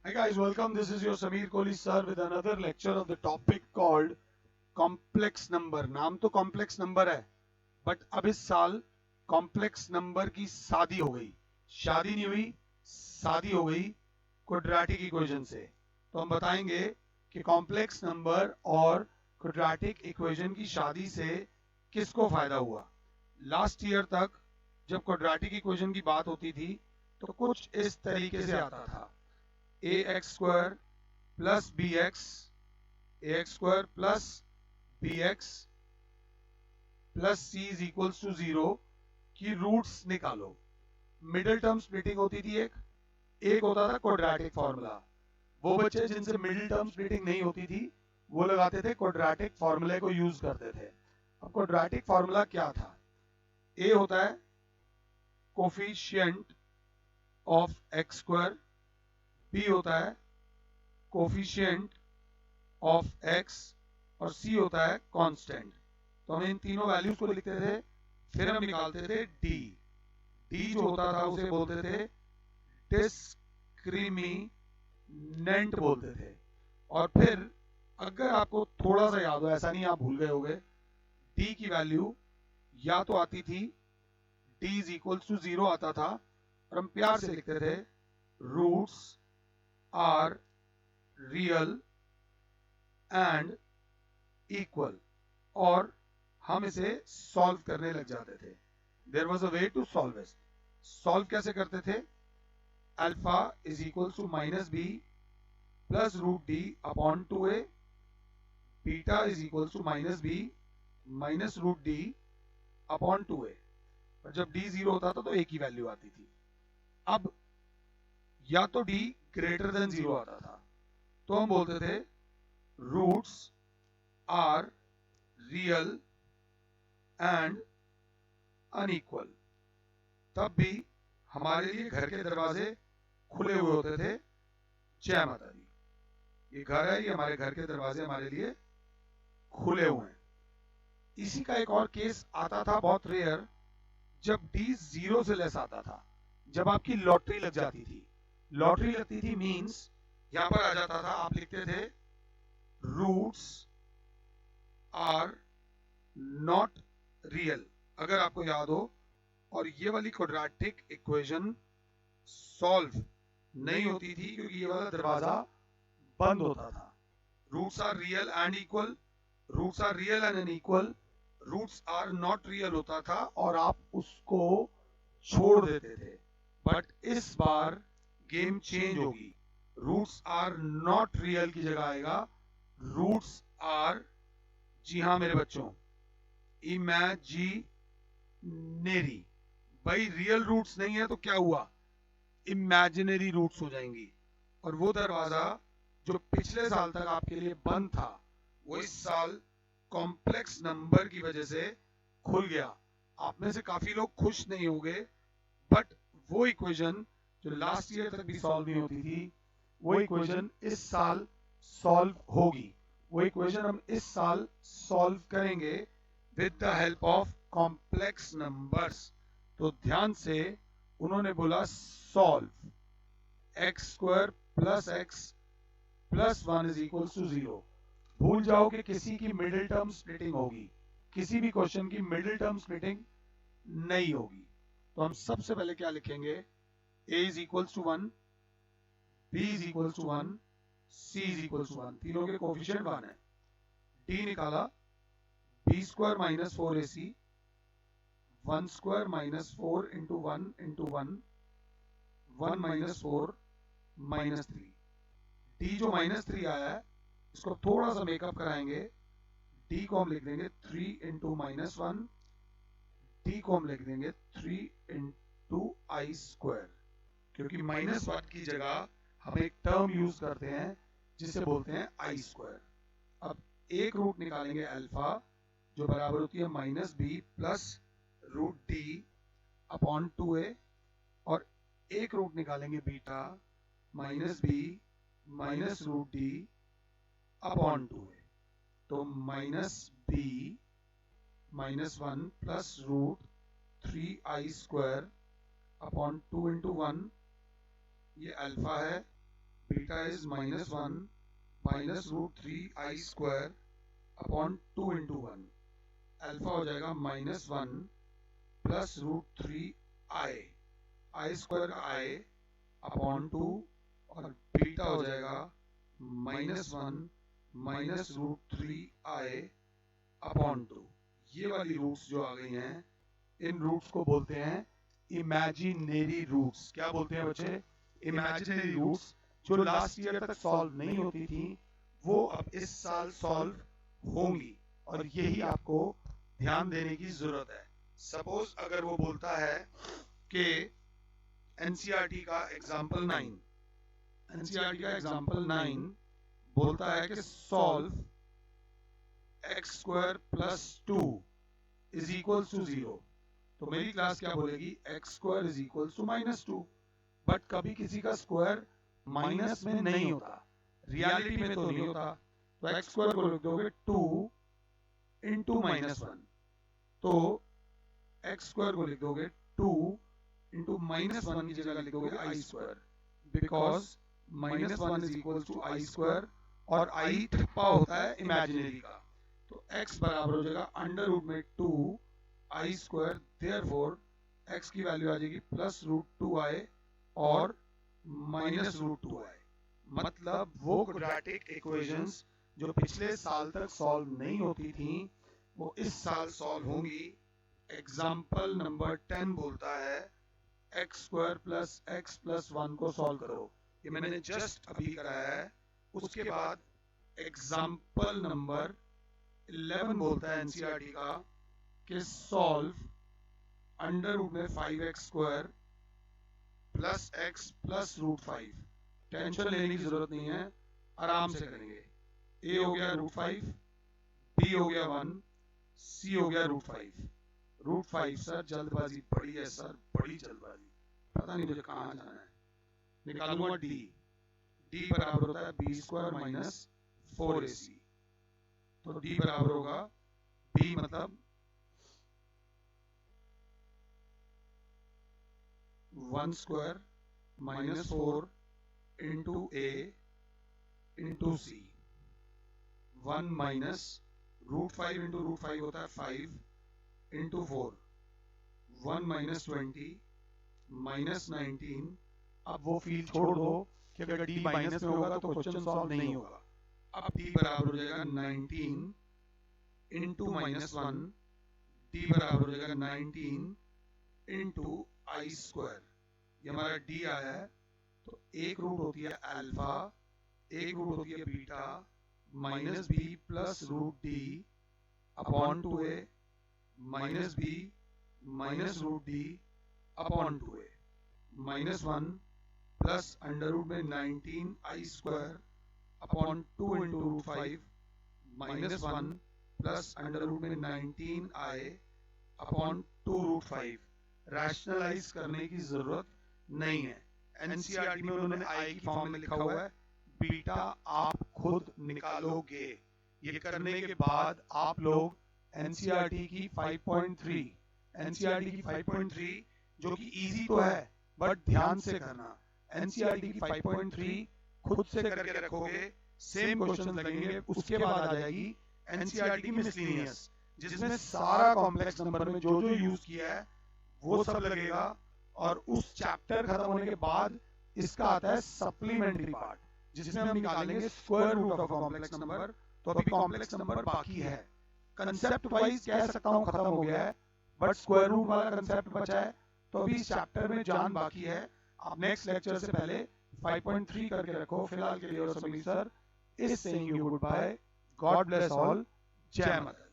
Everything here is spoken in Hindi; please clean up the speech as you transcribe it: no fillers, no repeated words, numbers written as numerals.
Hi guys, welcome. This is your Sameer Kohli sir with another lecture of the topic called complex number. नाम तो complex number है, but अब इस साल complex number की शादी हो गई. शादी नहीं हुई, शादी हो गई quadratic equation से. तो हम बताएंगे कि complex number और quadratic equation की शादी से किसको फायदा हुआ. लास्ट ईयर तक जब quadratic equation की बात होती थी तो कुछ इस तरीके से आता था. ax square plus bx, ax square plus bx plus c is equals to 0 की रूट्स निकालो. मिडिल टर्म स्प्लिटिंग होती थी. एक होता था क्वाड्रेटिक फॉर्मूला. वो बच्चे जिनसे मिडिल टर्म स्प्लिटिंग नहीं होती थी वो लगाते थे क्वाड्रेटिक फॉर्मूले को यूज करते थे. अब क्वाड्रेटिक फॉर्मूला क्या था? ए होता है coefficient of x square, b होता है कोफिशिएंट ऑफ एक्स और सी होता है कांस्टेंट. तो हम इन तीनों वैल्यूज को लिखते थे, फिर हम निकालते थे डी. डी जो होता था उसे बोलते थे डिस्क्रिमिनेंट बोलते थे. और फिर अगर आपको थोड़ा सा याद हो, ऐसा नहीं आप भूल गए होगे, डी की वैल्यू या तो आती थी डी इज इक्वल टू 0 आता था और हम प्यार से लिखते थे roots are real and equal, और हम इसे सॉल्व करने लग जाते थे. There was a way to solve it. Solve कैसे करते थे? Alpha is equal to minus B plus root D upon two A, beta is equal to minus B minus root D upon two A. और जब डी 0 होता था तो ए की वैल्यू आती थी. अब या तो डी ग्रेटर देन 0 आता था तो हम बोलते थे roots are real and unequal. तब भी हमारे लिए घर के दरवाजे खुले हुए होते थे. जय माता दी. ये घर है, ये हमारे घर के दरवाजे हमारे लिए खुले हुए हैं. इसी का एक और केस आता था बहुत रेयर, जब डी 0 से लेस आता था. जब आपकी लॉटरी लग जाती थी. लॉटरी लगती थी मींस यहां पर आ जाता था, आप लिखते थे रूट्स आर नॉट रियल, अगर आपको याद हो. और ये वाली क्वाड्रेटिक इक्वेशन सॉल्व नहीं होती थी क्योंकि ये वाला दरवाजा बंद होता था. Roots are real and equal, roots are real and unequal, roots are not real होता था और आप उसको छोड़ देते थे. बट इस बार गेम चेंज होगी. रूट्स आर नॉट रियल की जगह आएगा रूट्स आर, जी हाँ मेरे बच्चों, इमेजिनेरी. भाई रियल रूट्स नहीं है तो क्या हुआ? इमेजिनरी रूट्स हो जाएंगी. और वो दरवाजा जो पिछले साल तक आपके लिए बंद था वो इस साल कॉम्प्लेक्स नंबर की वजह से खुल गया. आप में से काफी लोग खुश नहीं होंगे, बट वो इक्वेशन जो लास्ट ईयर तक भी सॉल्व नहीं होती थी वो इक्वेशन इस साल सॉल्व होगी. वो इक्वेशन हम इस साल सॉल्व करेंगे with the help of complex numbers. तो ध्यान से, उन्होंने बोला solve x square plus x plus 1 is equal to 0. भूल जाओ कि किसी की मिडिल टर्म स्प्लिटिंग होगी. किसी भी क्वेश्चन की मिडिल टर्म स्प्लिटिंग नहीं होगी. तो हम सबसे पहले क्या लिखेंगे? a is equal to 1, b is equal to 1, c is equal to 1. तीनों के कोफिशिएंट 1 है. d निकाला, b square minus 4ac, 1 square minus 4 into 1 into 1, 1 minus 4 minus 3. D जो माइनस 3 आया है इसको थोड़ा सा मेकअप कराएंगे. डी को हम लिख देंगे 3 इंटू माइनस 1, डी को हम लिख देंगे 3 इंटू आई स्क्वायर, क्योंकि माइनस 1 की जगह हम एक टर्म यूज करते हैं जिसे बोलते हैं आई स्क्वायर. अब एक रूट निकालेंगे अल्फा जो बराबर होती है minus B plus root D upon 2a, और एक रूट निकालेंगे beta minus B minus root D upon 2a. तो minus B minus 1 plus root 3i² upon 2 into 1, ये अल्फा है, beta is -1 -√3i² upon 2 into 1। Alpha हो जाएगा -1 plus √3i, i² i upon 2, और बीटा हो जाएगा -1 -√3i अपॉन 2। ये वाली रूट्स जो आ गई हैं, इन रूट्स को बोलते हैं इमेजिनरी रूट्स। क्या बोलते हैं बच्चे? इमेजिनरी रूट्स, जो लास्ट ईयर तक सॉल्व नहीं होती थी वो अब इस साल सॉल्व होंगी, और यही आपको ध्यान देने की जरूरत है। सपोज अगर वो बोलता है कि एनसीईआरटी का एग्जाम्पल 9 बोलता है कि solve x² plus 2 is equals to 0, तो मेरी क्लास क्या बोलेगी? x² is equals to -2। But कभी किसी का स्क्वायर माइनस में नहीं होता, रियलिटी में तो नहीं होता, तो x² को लिख दोगे 2 इंटू -1, तो x² को लिख दोगे 2 इंटू -1 की जगह लिख दोगे i², because -1 is equals to i², और i ठप्पा होता है इमेजिनरी का, तो x बराबर हो जाएगा √2 i²। देयरफॉर x की वैल्यू आ जाएगी +√2i और -√2i। मतलब वो क्वाड्रेटिक इक्वेशंस जो पिछले साल तक सॉल्व नहीं होती थी वो इस साल सॉल्व होंगी। एग्जाम्पल नंबर 10 बोलता है x² प्लस x प्लस 1 को सॉल्व करो, ये मैंने जस्ट अभी कराया है। उसके बाद एग्जाम्पल नंबर 11 बोलता है एनसीईआरटी का कि solve √5x² plus x plus √5। Tension लेने की जरूरत नहीं है, आराम से करेंगे। a हो गया √5, b हो गया 1, c हो गया √5। √5 सर जल्दबाजी बड़ी है सर, बड़ी जल्दबाजी, पता नहीं मुझे कहाँ जाना है। निकालूंगा d बराबर होता है b² माइनस 4ac, तो d बराबर होगा b मतलब 1² minus 4 into a into c, 1 minus √5 into √5 होता है 5 इंटू 4, 1 माइनस 20 माइनस 19। अब वो फील्ड छोड़ दो कि अगर d माइनस में होगा तो क्वेश्चन सॉल्व नहीं होगा। अब d बराबर हो जाएगा 19 इंटू -1, d बराबर हो जाएगा 19 इंटू i²। ये हमारा d आया है, तो एक रूट होती है अल्फा, एक रूट होती है beta, minus b plus √d upon 2a minus b minus √d upon 2a, -1 plus √ में 19i² अपॉन 2 इंटू √5 -1 प्लस √ में 19i अपॉन 2√5। रैशनलाइज करने की जरूरत नहीं है, एनसीईआरटी में उन्होंने i की फॉर्म में लिखा हुआ है, बीटा आप खुद निकालोगे। ये करने के बाद आप लोग एनसीईआरटी की 5.3 जो कि इजी तो है बट ध्यान से करना। एनसीईआरटी की 5.3 खुद से करके रखोगे, सेम क्वेश्चन लगेंगे। उसके बाद आ जाएगी एनसीईआरटी की मिसलेनियस, जिसमें सारा कॉम्प्लेक्स नंबर में जो जो यूज किया है वो सब लगेगा, और उस चैप्टर खत्म होने के बाद इसका आता है सप्लीमेंट्री पार्ट, जिसमें हम निकालेंगे square root of complex number. तो अभी कॉम्प्लेक्स नंबर बाकी है, कंसेप्ट वाइज कह सकता हूं खत्म हो गया है, बट स्क्वायर रूट वाला कंसेप्ट बचा है, तो अभी इस चैप्टर में जान बाकी है। आप नेक्स्ट लेक्चर से पहले 5.3 करके रखो। फिलहाल के लिए sir is saying you goodbye, God bless all, जय माता।